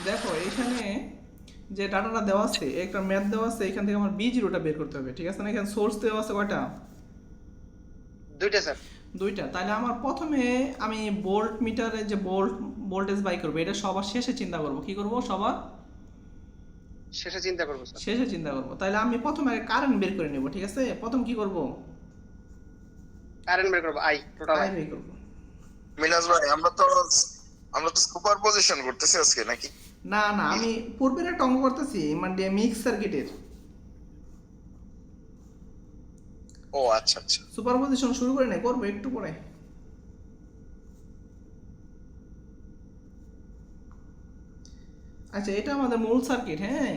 দেখো এখানে যে ডাটাটা দেওয়া আছে, একটা ম্যাথ দেওয়া আছে, এখান থেকে আমার বি জিরোটা বের করতে হবে, ঠিক আছে না? এখানে সোর্স দেওয়া আছে কয়টা? দুইটা স্যার। দুইটা। তাহলে আমার প্রথমে আমি ভোল্ট মিটারে যে ভোল্টেজ বাই করবো, এটা সবার শেষে চিন্তা করব। কি করব? সবার শেষে চিন্তা করবো স্যার। শেষে চিন্তা করব। তাহলে আমি প্রথমে কারেন্ট বের করে নেব, ঠিক আছে? প্রথম কি করব? কারেন্ট বের করবো, আই, টোটাল আই আই। বের করব। মিনাজ ভাই, আমরা তো সুপার পজিশন করতেছি আজকে নাকি? না না, আমি পূর্বের একটা অঙ্ক করতেছি, মানে মিক্স সার্কিটের ও আচ্ছা আচ্ছা। সুপারপজিশন শুরু করে নাই, করবো একটু পরে। আচ্ছা, এটা আমাদের মূল সার্কিট। হ্যাঁ,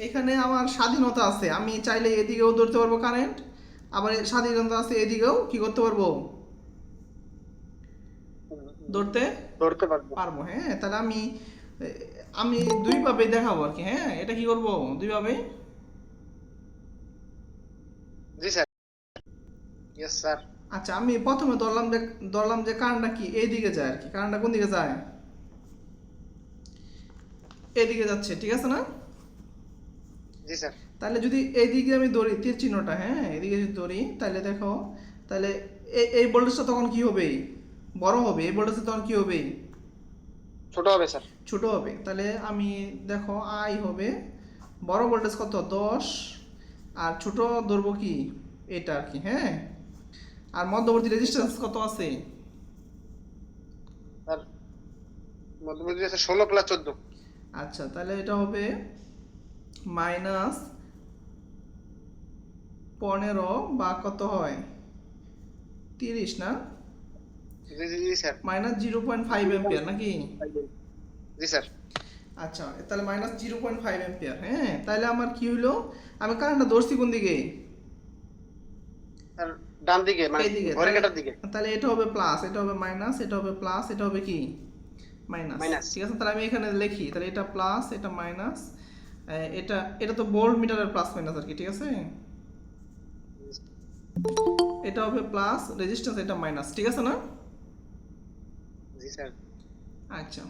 এখানে আমার স্বাধীনতা আছে, আমি চাইলে এদিকেও ধরতে পারবো কারেন্ট, আবার স্বাধীনতা আছে এদিকেও কি করতে পারবো, ধরতে ধরতে পারবো। পারবো। হ্যাঁ, তাহলে আমি আমি দুইভাবে দেখাবো আর কি। হ্যাঁ, এটা কি করবো দুইভাবে। জি স্যার। Yes sir. আচ্ছা, আমি প্রথমে ধরলাম যে কারেন্টটা কি এইদিকে যায় আর কি। কারেন্টটা কোন দিকে যায়? এদিকে যাচ্ছে, ঠিক আছে না? জি স্যার। তাহলে যদি এইদিকে আমি ধরি তীর চিহ্নটা, হ্যাঁ এদিকে যদি ধরি, তাহলে দেখো, তাহলে এই ভোল্টেজটা তখন কি হবে? বড় হবে। এই ভোল্টেজটা তখন কি হবে? ছোট হবে স্যার। ছোট হবে। তাহলে আমি দেখো আই হবে, বড় ভোল্টেজ কত 10, আর ছোট ধরবো কি এটা আর কি। হ্যাঁ, আর মধ্যবর্তী জি স্যার। রেজিস্ট্যান্স কত আছে? স্যার মধ্যবর্তী আছে 16+14। আচ্ছা, তাহলে এটা হবে -15 বা কত হয় 30 না, জি জি জি স্যার। -0.5 অ্যাম্পিয়ার নাকি? জি স্যার। আচ্ছা, তাহলে -0.5 অ্যাম্পিয়ার। হ্যাঁ, তাহলে আমার কি হইলো? আমি কারেন্টটা ধরছি কোন দিকে? স্যার ডান দিকে, মানে এইদিকে। ঘড়ি তাহলে কাটার দিকে। তাহলে এটা হবে প্লাস, এটা হবে মাইনাস, এটা হবে প্লাস, এটা হবে কি মাইনাস, মাইনাস। ঠিক আছে? তাহলে আমি এখানে লিখি, তাহলে এটা প্লাস, এটা মাইনাস। এটা এটা তো ভোল্ট মিটারের প্লাস মাইনাস আর কি, ঠিক আছে? এটা হবে প্লাস রেজিস্ট্যান্স, এটা মাইনাস, ঠিক আছে না? জি স্যার। আচ্ছা,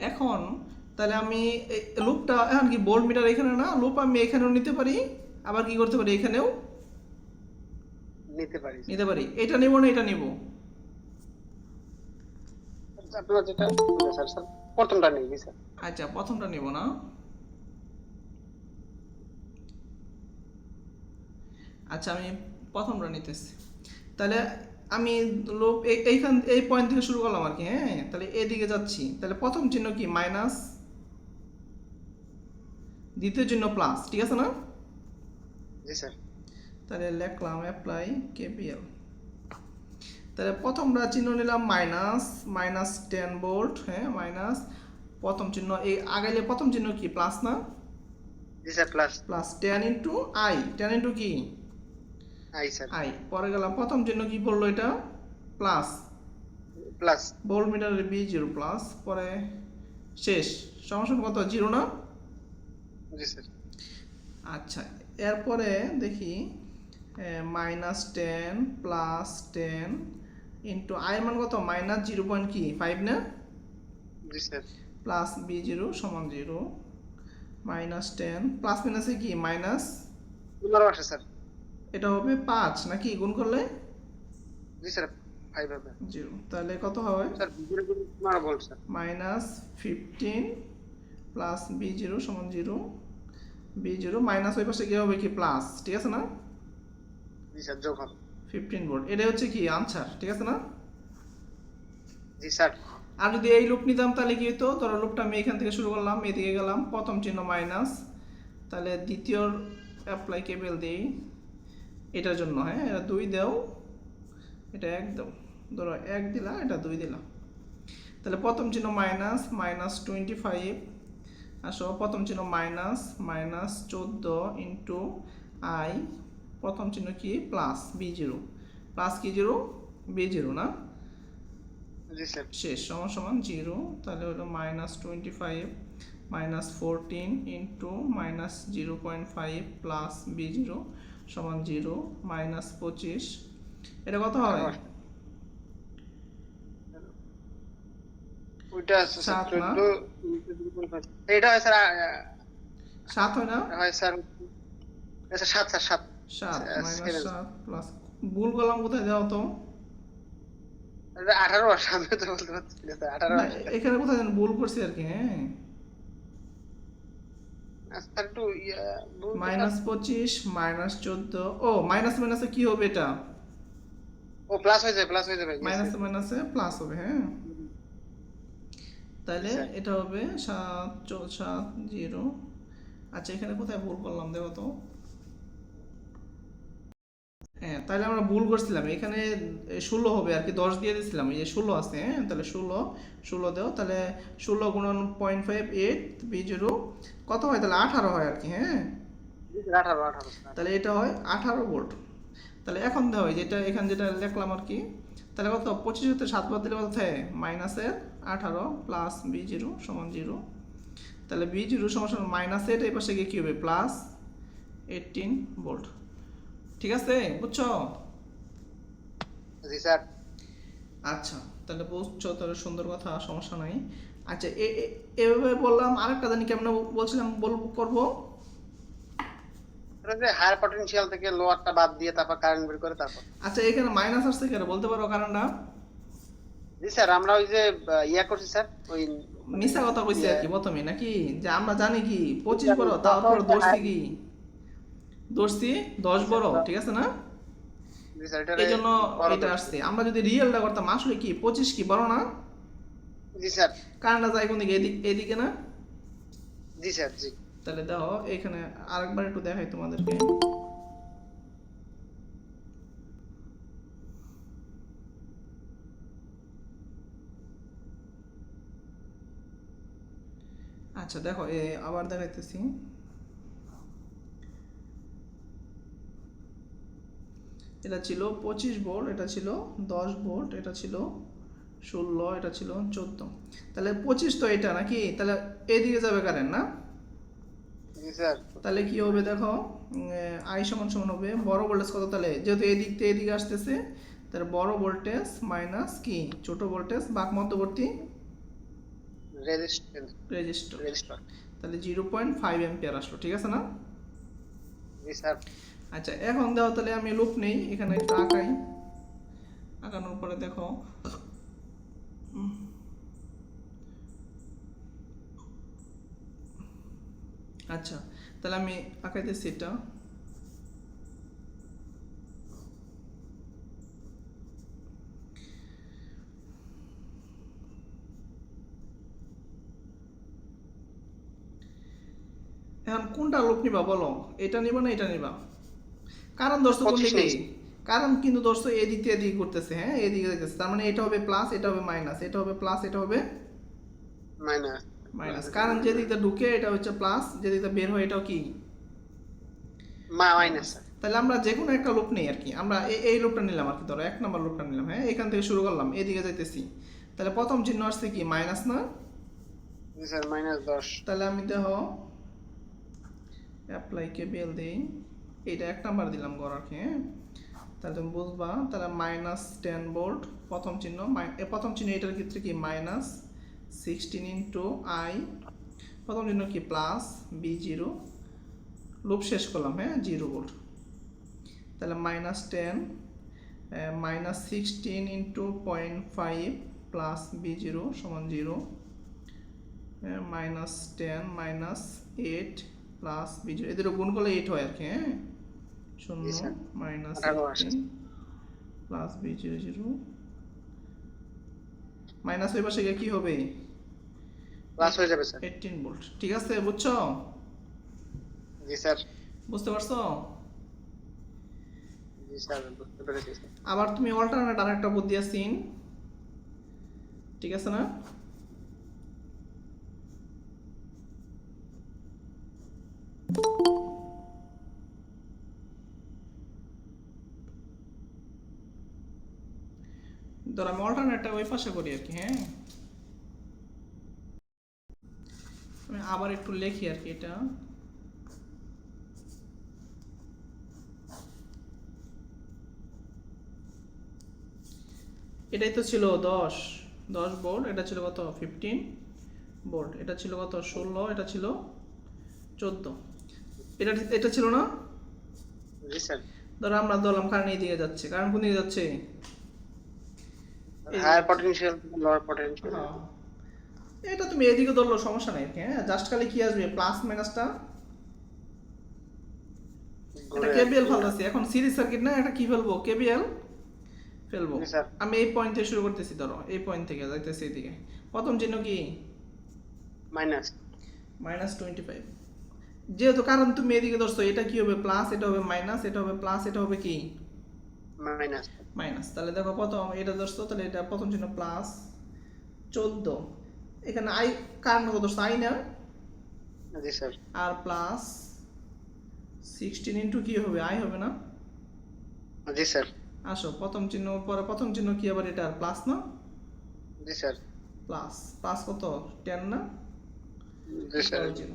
এখন তাহলে আমি লুপটা এখন কি ভোল্ট মিটার এখানে না, লুপ আমি এখানেও নিতে পারি, আবার কি করতে পারি এখানেও নিতে পারি স্যার। নিতে পারি। এটা নিব না এটা নিব? আপনার যেটা স্যার, স্যার প্রথমটা নেই। জি স্যার। আচ্ছা, প্রথমটা নিব না। আচ্ছা, আমি প্রথমটা নিতেছি। তাহলে আমি লোপ এইখান এই পয়েন্ট থেকে শুরু করলাম আর কি। হ্যাঁ, তাহলে এদিকে যাচ্ছি, তাহলে প্রথম চিহ্ন কি মাইনাস, দ্বিতীয় চিহ্ন প্লাস, ঠিক আছে না? জি স্যার। তাহলে লিখলাম অ্যাপ্লাই কেপিএল। তাহলে প্রথমটা চিহ্ন নিলাম মাইনাস, -10 ভোল্ট। হ্যাঁ, মাইনাস প্রথম চিহ্ন, এই আগাইলে প্রথম চিহ্ন কি প্লাস না? জি sir, plus. Plus 10 into I, 10 into কি আই স্যার। আই। পরে গেলাম প্রথম চিহ্ন কি পড়লো এটা প্লাস, প্লাস। ভোল্ট মিটারের বি জিরো প্লাস, পরে শেষ সমান কত জিরো না? জি স্যার। আচ্ছা, এরপরে দেখি -10 +10 ইন্টু আই মান কত -0.5 না? জি স্যার। প্লাস বি জিরো সমান 0, -10 প্লাস মাইনাসে কি মাইনাস, 15 আসে স্যার। এটা হবে 5 নাকি গুণ করলে? জি স্যার, 5 হবে। 0। তাহলে কত হয়? স্যার ভিতরে 15 volt sir. -15 plus B zero সমান 0, বি জিরো মাইনাস ওই পাশে গিয়ে হবে কি প্লাস, ঠিক আছে না? জি স্যার, যোগ হবে। 15 ভোল্ট, এটা হচ্ছে কি আনসার, ঠিক আছে না? জি স্যার। আর যদি এই লুপ নিতাম তাহলে কি হতো? ধরো লুপটা আমি এখান থেকে শুরু করলাম, এদিকে গেলাম, প্রথম চিহ্ন মাইনাস, তাহলে দ্বিতীয় অ্যাপ্লাই কেবল দিই এটার জন্য। হ্যাঁ, এটা 2 দাও, এটা 1 দাও। ধরো 1 দিলা, এটা 2 দিলাম। তাহলে প্রথম চিহ্ন মাইনাস, -25 আসো, প্রথম চিহ্ন মাইনাস, -14 ইন্টু আই, প্রথম চিহ্ন কি প্লাস বি জিরো, প্লাস কি জিরো বি জিরো না, জি স্যার। শেষ সমান সমান 0। তাহলে হলো -25 minus 14 into minus 0.5 plus B zero সমান 0 মাইনাস 25। এটা কত হয়? ওইটা আছে স্যার 7 না? 14 এটা হয় স্যার 7 হয় না? হয় স্যার আচ্ছা 7 স্যার 7 7 মাইনাস 7 7 প্লাস, ভুল করলাম কোথায় দাও তো? 18 আসে আমি তো বলতে পারছি না স্যার 18 না, আসে এখানে কোথায় যেন ভুল করছি আর কি। হ্যাঁ, স্যার একটু বলতে স্যার মাইনাস 25 মাইনাস 14, ও মাইনাস মাইনাসে কি হবে এটা? ও প্লাস হয়ে যাবে ইয়েস মাইনাসে মাইনাসে প্লাস হবে। হ্যাঁ, তাহলে স্যার এটা হবে 7 0। আচ্ছা, এখানে কোথায় ভুল করলাম দেখো তো। হ্যাঁ, তাহলে আমরা ভুল করছিলাম এখানে 16 হবে আর কি, 10 দিয়ে দিয়েছিলাম, এই যে 16 আছে। হ্যাঁ, তাহলে 16 দাও, তাহলে 16 গুণন 0.58 b0 কত হয়? তাহলে 18 হয় আর কি। হ্যাঁ, 18 স্যার তাহলে এটা হয় 18 ভোল্ট। তাহলে এখন দেখো যেটা এখানে যেটা লিখলাম আর কি, তাহলে কত? 25 হতে 7 বাদ দিলে কত থাকে? মাইনাসের 18 প্লাস b0 সমান 0। তাহলে b0 সমান সমান মাইনাসের এই পাশে গিয়ে কি হবে? Plus 18 volt. ঠিক আছে, বুঝছো? জি স্যার আচ্ছা, তাহলে বুঝছো, তাহলে সুন্দর কথা, সমস্যা নাই। আচ্ছা, এভাবে বললাম। আরেকটা জানি কেমন বলছিলাম করবো। এটা যে হায়ার পটেনশিয়াল থেকে লোয়ারটা বাদ দিয়ে তারপর কারেন্ট বের করে তারপর আচ্ছা, এখানে মাইনাস আসছে কেন বলতে পারো কারণটা? জি স্যার আমরা ওই যে ইয়া করছি স্যার ওই মানে মিশা কথা কইছি আর কি প্রথমে, নাকি? যে আমরা জানি কি 25 জানি, বড়, তখন তারপর হচ্ছে দর্শি higher- কি দর্শি 10 বড়, ঠিক আছে না? জি স্যার এটারে এই জন্য বড় এটা করছি। আসছে। আমরা যদি রিয়েলটা করতাম আসলে কি 25 কি বড় না? জি স্যার কারণটা যায় কোন দিকে? এদিকে না? জি স্যার জি তাহলে দেখো এখানে আরেকবার একটু দেখাই তোমাদেরকে। আচ্ছা দেখো, আবার দেখাইতেছি। এটা ছিল 25 ভোল্ট, এটা ছিল 10 ভোল্ট, এটা ছিল 16, এটা ছিল 14। তাহলে 25 তো এটা নাকি? তাহলে এদিকে যাবে কারেন্ট না? জি স্যার তাহলে কি হবে দেখো, আই সমান সমান হবে বড় ভোল্টেজ কত? তাহলে যেহেতু এদিক থেকে এদিকে আসতেছে, তাহলে বড় ভোল্টেজ মাইনাস কি ছোট ভোল্টেজ বাক মধ্যবর্তী রেজিস্ট্যান্স রেজিস্টর। রেজিস্টর তাহলে 0.5 অ্যাম্পিয়ার আসলো, ঠিক আছে না? জি স্যার আচ্ছা, এখন দেখো তাহলে আমি লুপ নেই, এখানে একটু আঁকাই। আঁকানোর পরে দেখো, আচ্ছা তাহলে আমি আঁকাইতেছি এটা। এখন কোনটা লুপ নিবা বলো? এটা নিবা না এটা নিবা? কারণ ধরছো কোন 25 দিকে? নেই কারণ কিন্তু ধরছো এদিক থেকে এদিকে করতেছে। হ্যাঁ, এদিকে দেখতেছে, তার মানে এটা হবে প্লাস, এটা হবে মাইনাস, এটা হবে প্লাস, এটা হবে মাইনাস মাইনাস। কারণ যেদিকটা ঢুকে এটা হচ্ছে প্লাস, যেদিকটা বের হয় এটাও কি মাইনাস মাইনাস। স্যার তাহলে আমরা যে কোনো একটা লুপ নেই আর কি। আমরা এই লুপটা নিলাম আর কি, ধরো 1 নম্বর লুপটা নিলাম। হ্যাঁ, এখান থেকে শুরু করলাম, এদিকে যাইতেছি। তাহলে প্রথম চিহ্ন আসছে কি? মাইনাস না? জি স্যার -10 তাহলে আমি দেখো অ্যাপ্লাই কেবিএল দিই, এইটা 1 নাম্বার দিলাম গড়। হ্যাঁ, তাহলে তুমি বুঝবা। তাহলে -10 ভোল্ট প্রথম চিহ্ন, প্রথম চিহ্ন এটার ক্ষেত্রে কি -16 ইন্টু আই, প্রথম চিহ্ন কি প্লাস b0, লুপ শেষ করলাম। হ্যাঁ, 0 ভোল্ট। তাহলে -10 -16 ইন্টু 0.5 প্লাস b0 সমান 0, -10 -8 প্লাস b0, এদের গুণ করলে 8 হয় আর কি। হ্যাঁ, 0 জি স্যার -18 প্লাস b0 0, মাইনাস ওই পাশে গিয়ে কি হবে? প্লাস হয়ে যাবে স্যার 18 ভোল্ট। ঠিক আছে, বুঝছো? জি স্যার বুঝতে পারছো? জি স্যার বুঝতে পেরেছি স্যার আবার তুমি অল্টারনেট আরেকটা বুদ্ধি আছিন, ঠিক আছে না? ধর আমি অল্টারনেটটা ওই পাশে করি আর কি। হ্যাঁ, আমি আবার একটু লিখি আর কি এটা। এটাই তো ছিল 10 ভোল্ট, এটা ছিল কত 15 ভোল্ট, এটা ছিল কত 16, এটা ছিল 14, এটা এটা ছিল না। জি স্যার। ধরো আমরা ধরলাম কারেন্ট এই দিকে যাচ্ছে, কারেন্ট কোন দিকে যাচ্ছে? এই হায়ার দিকে। Potential lower potential. হ্যাঁ, এটা তুমি এদিকে ধরলো সমস্যা নাই, হ্যাঁ জাস্ট খালি কি আসবে প্লাস মাইনাসটা। এটা কেবিএল ফালতাছি এখন, সিরিজ সার্কিট না, এটা কি ফেলবো কেবিএল ফেলবো। জি স্যার। আমি এই পয়েন্ট থেকে শুরু করতেছি, ধরো এই পয়েন্ট থেকে যাইতেছি এইদিকে, প্রথম চিহ্ন কি মাইনাস। -25, যেহেতু কারণ তুমি এদিকে ধরছো, এটা কি হবে প্লাস, এটা হবে মাইনাস, এটা হবে প্লাস, এটা হবে কি মাইনাস। মাইনাস। তাহলে দেখো প্রথম এটা ধরছো, তাহলে এটা প্রথম চিহ্ন প্লাস 14, এখানে আই কারণ কত ধরছো আই না, জি স্যার। আর প্লাস 16 ইন্টু কি হবে আই হবে না। জি স্যার। আসো প্রথম চিহ্ন পরে প্রথম চিহ্ন কি আবার এটা প্লাস না, জি স্যার। প্লাস প্লাস কত 10 না, জি স্যার। equal চিহ্ন।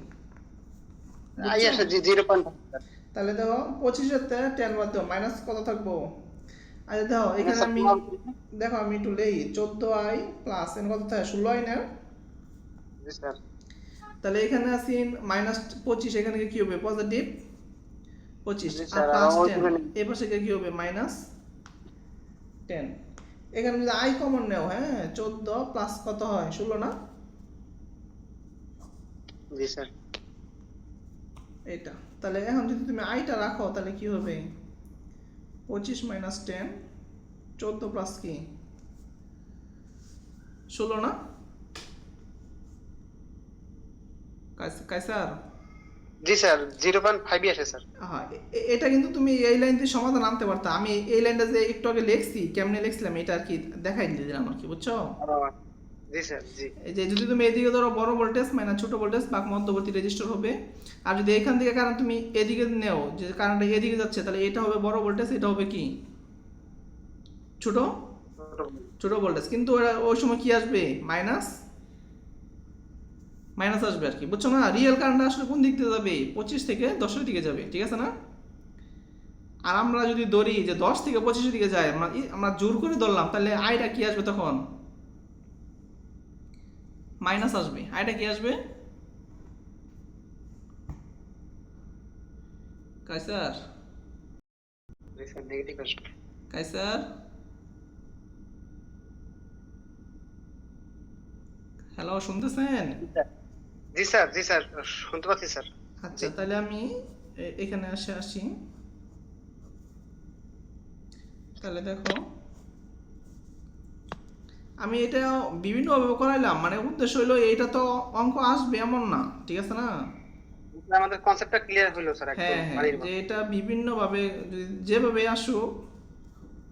আই বুঝছো? আসে 0.5 তাহলে দেখো 25 তে 10 বাদ দাও, মাইনাস কত থাকবো। আচ্ছা দেখো এখানে আমি, দেখো আমি একটু লেই 14i প্লাস এর কত থাকে 16i না। জি স্যার। তাহলে এখানে আছি -25, এখানে কি হবে পজিটিভ 25 জি আর স্যার। প্লাস আর 10, এই পাশে কি হবে -10। এখানে যদি i কমন নাও, হ্যাঁ 14 প্লাস কত হয় 16 না, জি স্যার। এটা। তাহলে এখন যদি তুমি আইটা রাখো তাহলে কি হবে 25 - 10, 14 প্লাস কি 16 না কাইসার। জি স্যার 0.5 আসে স্যার। হ্যাঁ, এটা কিন্তু তুমি এই লাইন থেকে সমাধান আনতে পারতা। আমি এই লাইনটা যে একটু আগে লিখছি কেমনে লিখছিলাম এটা আর কি দেখাই দিলাম আর কি, বুঝছো। জি স্যার। জি। এই যে যদি তুমি এদিকে ধরো বড় ভোল্টেজ মাইনাস ছোট ভোল্টেজ বা মধ্যবর্তী রেজিস্টার হবে, আর যদি এখান থেকে কারেন্ট তুমি এদিকে নেও, যে কারেন্টটা এদিকে যাচ্ছে, তাহলে এটা হবে বড় ভোল্টেজ, এটা হবে কি ছোট ছোট ভোল্টেজ। কিন্তু ওই সময় কি আসবে মাইনাস মাইনাস আসবে আর কি, বুঝছো না। রিয়েল কারেন্ট আসলে কোন দিক দিয়ে যাবে 25 থেকে 10-এর দিকে যাবে, ঠিক আছে না। আর আমরা যদি ধরি যে 10 থেকে 25-এর দিকে যায়, আমরা জোর করে ধরলাম, তাহলে আইটা কি আসবে তখন মাইনাস আসবে। আইটা কি আসবে কাইসার? জি স্যার নেগেটিভ আসবে। কাইসার হ্যালো, শুনতেছেন? জি স্যার। জি স্যার শুনতে পাচ্ছি স্যার। আচ্ছা তাহলে আমি এখানে আসি। তাহলে দেখো আমি এটা বিভিন্নভাবে করাইলাম, মানে উদ্দেশ্য হইলো এটা তো অঙ্ক আসবে এমন না, ঠিক আছে না। আমাদের কনসেপ্টটা ক্লিয়ার হলো স্যার একদম হ্যাঁ হ্যাঁ, বাড়ির যে মতো। এটা বিভিন্নভাবে যেভাবে আসুক।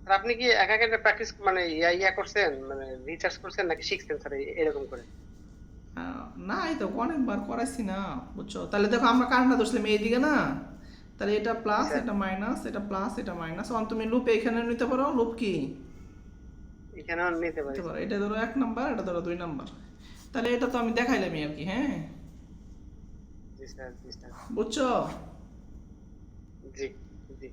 স্যার আপনি কি একা একা প্র্যাকটিস মানে ইয়া করছেন মানে রিসার্চ করছেন নাকি শিখছেন স্যার এরকম করে? না এই তো অনেকবার করাইছি না, বুঝছো। তাহলে দেখো আমরা কারেন্টটা ধরছিলাম এইদিকে না, তাহলে এটা প্লাস স্যার এটা মাইনাস, এটা প্লাস এটা মাইনাস। অন তুমি লুপ এখানে নিতে পারো, লুপ কি এখানেও নিতে পারি নিতে পারো, স্যার। এটা ধরো 1 নাম্বার, এটা ধরো 2 নাম্বার। তাহলে এটা তো আমি দেখাইলামই আর কি, হ্যাঁ জি স্যার। জি স্যার। বুঝছো। জি। জি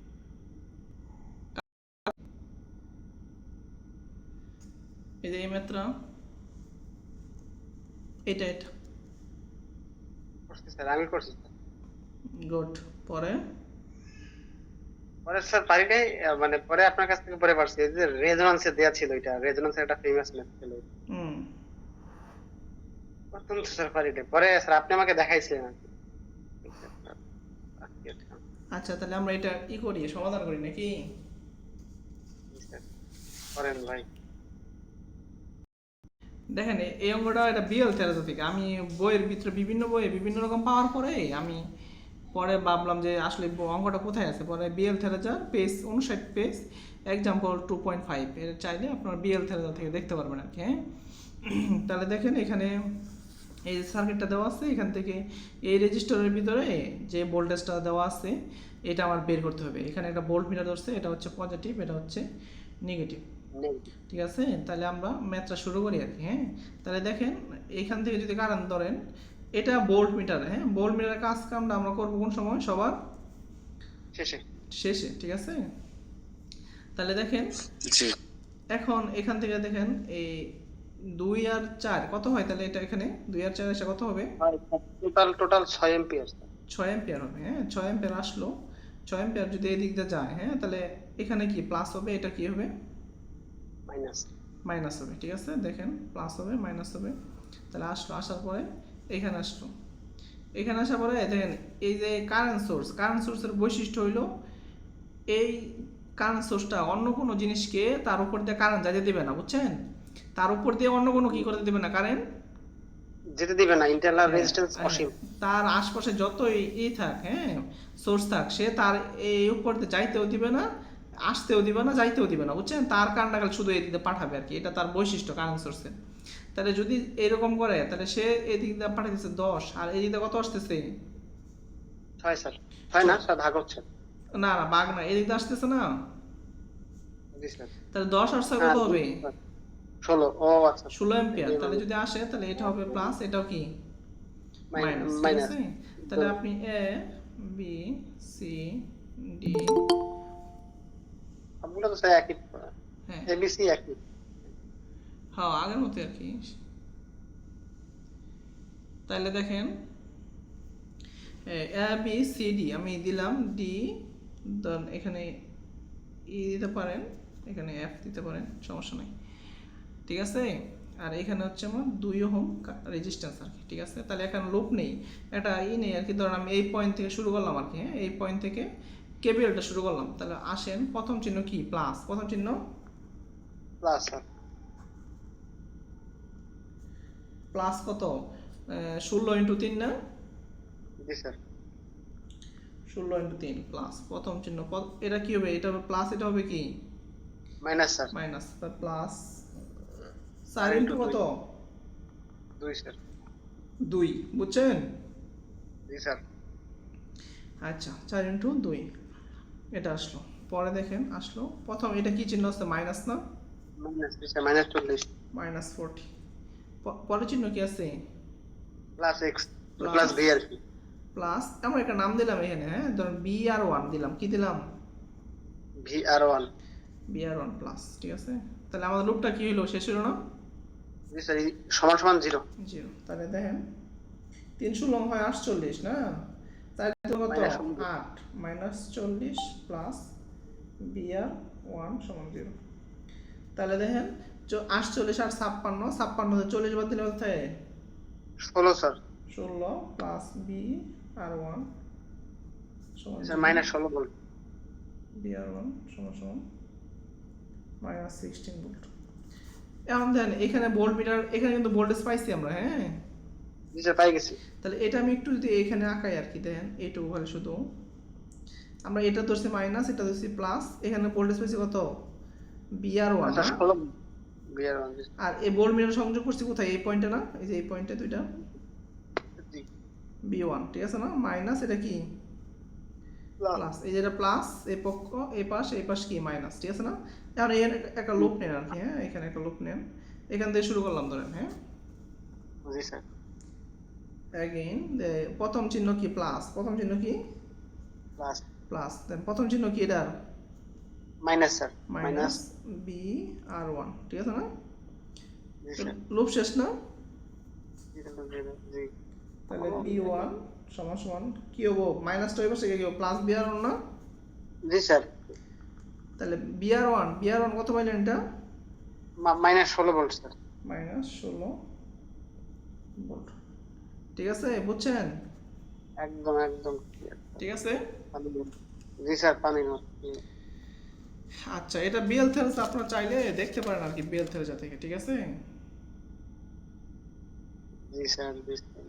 এই যে এই মাত্রা এটা এটা করছি স্যার, আমি করছি স্যার। গুড। পরে পরে স্যার পারি নাই, মানে পরে আপনার কাছ থেকে পরে পারছি। এই যে রেজোন্যান্সে দেয়া ছিল, এটা রেজোন্যান্সের একটা ফেমাস ম্যাথ ছিল, হুম প্রথম তো স্যার পারি নাই। পরে স্যার আপনি আমাকে দেখাইছিলেন আর কি। আচ্ছা তাহলে আমরা এটা করি সমাধান করি নাকি। জি স্যার করেন ভাই। দেখেন এই অঙ্কটা এটা বিএল থেরাজো থেকে আমি বইয়ের ভিতরে বিভিন্ন বইয়ে বিভিন্ন রকম পাওয়ার পরে আমি পরে ভাবলাম যে আসলে অঙ্কটা কোথায় আছে। পরে বিএল থেরাজার পেজ 59 পেজ এক্সাম্পল 2.5 এর চাইলে আপনার বিএল থেরাজা থেকে দেখতে পারবেন আর কি, হ্যাঁ। তাহলে দেখেন এখানে এই সার্কিটটা দেওয়া আছে, এখান থেকে এই রেজিস্টারের ভিতরে যে ভোল্টেজটা দেওয়া আছে এটা আমার বের করতে হবে। এখানে একটা ভোল্ট মিটার ধরছে, এটা হচ্ছে পজিটিভ, এটা হচ্ছে নেগেটিভ, ঠিক আছে। তাহলে আমরা ম্যাথটা শুরু করি আর কি, হ্যাঁ। তাহলে দেখেন এইখান থেকে যদি কারেন্ট ধরেন এটা ভোল্ট মিটার, হ্যাঁ ভোল্ট মিটারের কাজটা আমরা করবো কোন সময়, সবার শেষে। শেষে, ঠিক আছে। তাহলে দেখেন জি এখন এখান থেকে দেখেন এই 2 আর 4 কত হয়, তাহলে এটা এখানে 2 আর 4 এসে কত হবে, টোটাল 6 এম্পিয়ার 6 অ্যাম্পিয়ার হবে। হ্যাঁ 6 অ্যাম্পিয়ার আসলো, 6 অ্যাম্পিয়ার যদি এই দিক দিয়ে যায়, হ্যাঁ তাহলে এখানে কি প্লাস হবে, এটা কি হবে মাইনাস। মাইনাস হবে, ঠিক আছে। দেখেন প্লাস হবে মাইনাস হবে, তাহলে আসলো, আসার পরে এখানে আসলো, এখানে আসার পরে দেখেন এই যে কারেন্ট সোর্সের বৈশিষ্ট্য হইলো এই কারেন্ট সোর্সটা অন্য কোনো জিনিসকে তার উপর দিয়ে কারেন্ট যাইতে দিবে না, বুঝছেন, তার উপর দিয়ে অন্য কোনো কি করতে দিবে না, কারেন্ট যেতে দিবে না, ইন্টারনাল হ্যাঁ, রেজিস্ট্যান্স অসীম। তার আশপাশে যতই থাক, হ্যাঁ সোর্স থাক, সে তার এই উপর দিয়ে যাইতেও দিবে না, আসতেও দিবে না, যাইতেও দিবে না, বুঝছেন, তার কারেন্টটা খালি শুধু এই দিকে পাঠাবে আর কি, এটা তার বৈশিষ্ট্য কারেন্ট সোর্সের। তাহলে যদি এরকম করে তাহলে সে এই দিক দিয়ে পাঠাইতেছে 10 আর এই দিক দিয়ে কত আসতেছে, 6 স্যার, 6 না স্যার, ভাগ হচ্ছে। না না বাঘ না, এই দিক দিয়ে আসতেছে না, জি স্যার। তাহলে 10 আর 6 হ্যাঁ, কত হবে, 16। ও আচ্ছা, 16 অ্যাম্পিয়ার। তাহলে যদি আসে তাহলে এটা হবে প্লাস, এটাও কি মাইনাস, ঠিক মাইনাস। আছে। তাহলে আপনি এ বি সি ডি, সবগুলো তো স্যার একই, হ্যাঁ এবিসি একই। হ্যাঁ আগের মতো আর কি। তাহলে দেখেন এ বি সি ডি আমি দিলাম ডি, দেন এখানে ই দিতে পারেন, এখানে এফ দিতে পারেন, সমস্যা নাই, ঠিক আছে। আর এখানে হচ্ছে আমার 2 ওহম রেজিস্ট্যান্স আর কি, ঠিক আছে। তাহলে এখানে লুপ নেই, একটা নেই আর কি, ধরুন আমি এই পয়েন্ট থেকে শুরু করলাম আর কি, হ্যাঁ এই পয়েন্ট থেকে কেবিএলটা শুরু করলাম। তাহলে আসেন প্রথম চিহ্ন কি, প্লাস, প্রথম চিহ্ন প্লাস স্যার। প্লাস কত, 16 ইন্টু 3 না, জি স্যার। 16 ইন্টু 3 প্লাস প্রথম চিহ্ন, এটা কি হবে, এটা হবে প্লাস, এটা হবে কি minus sir. Minus, plus 4 into কত 2 স্যার। 2, বুঝছেন। জি স্যার। আচ্ছা 4 ইন্টু 2 এটা আসলো, পরে দেখেন আসলো প্রথম, এটা কি চিহ্ন আছে, মাইনাস না, মাইনাস স্যার, মাইনাস 40। মাইনাস 40, পরের চিহ্ন কি আছে, plus X, Plus. Plus V আর কি। প্লাস, আমরা একটা নাম দিলাম এখানে, হ্যাঁ ধরুন বি আর 1 দিলাম, কি দিলাম ভি আর 1। বি আর 1 প্লাস, ঠিক আছে। তাহলে আমাদের লুপটা কি হলো, শেষ হলো না, জি স্যার, সমান সমান 0। 0। তাহলে দেখেন 3 16 হয় 48 না, তাহলে কত Minus 8 মাইনাস 40 প্লাস বি আর 1 সমান 0। তাহলে দেখেন 48 আর 56, 56 40 বাদ দিলে কোথায়, 16 স্যার। 16 প্লাস বি আর 1 সমান স্যার মাইনাস 16 ভোল্ট। বি আর 1 সমান সমান মাইনাস 16 ভোল্ট। এখন দেখেন এখানে ভোল্ট মিটার, এখানে কিন্তু ভোল্টেজ পাইছি আমরা, হ্যাঁ জি স্যার, পাই গেছি। তাহলে এটা আমি একটু যদি এখানে আঁকাই আর কি, দেখেন এইটুকু খালি শুধু আমরা এটা ধরছি মাইনাস, এটা ধরছি প্লাস, এখানে ভোল্টেজ পাইছি কত বি আর 1, আচ্ছা 16 ভি আর 1। আর এই ভোল্ট মিটার সংযোগ করছি কোথায়, এই পয়েন্টে না, এই যে এই পয়েন্টে দুইটা জি। B1, ঠিক আছে না, মাইনাস এটা কি প্লাস, এই যে এটা প্লাস এই পক্ষ, এই পাশ কি মাইনাস, ঠিক আছে না। এখন এর একটা লুপ নেন আর কি, হ্যাঁ এখানে একটা লুপ নেন, এখান থেকে শুরু করলাম ধরেন, হ্যাঁ জি স্যার। অ্যাগেইন প্রথম চিহ্ন কি প্লাস, প্রথম চিহ্ন কি প্লাস। প্লাস, দেন প্রথম চিহ্ন কি এটা মাইনাস স্যার, মাইনাস বি আর 1, ঠিক আছে না, জি স্যার। লুপ শেষ না। জি স্যার, জি। তাহলে B1 সমান সমান কি হবো, মাইনাসটা হইব সে কি প্লাস বি আর 1 না, জি স্যার। তাহলে বি আর 1 কত পাইলেন, এটা minus 16 volt sir. Minus 16 volt, ঠিক আছে, বুঝছেন, একদম একদম ঠিক আছে। জি স্যার, পানি নোট। আচ্ছা এটা বিএল থেলস আপনারা চাইলে দেখতে পারেন আর কি, বিএল থেলসা থেকে, ঠিক আছে। জি স্যার, জি স্যার।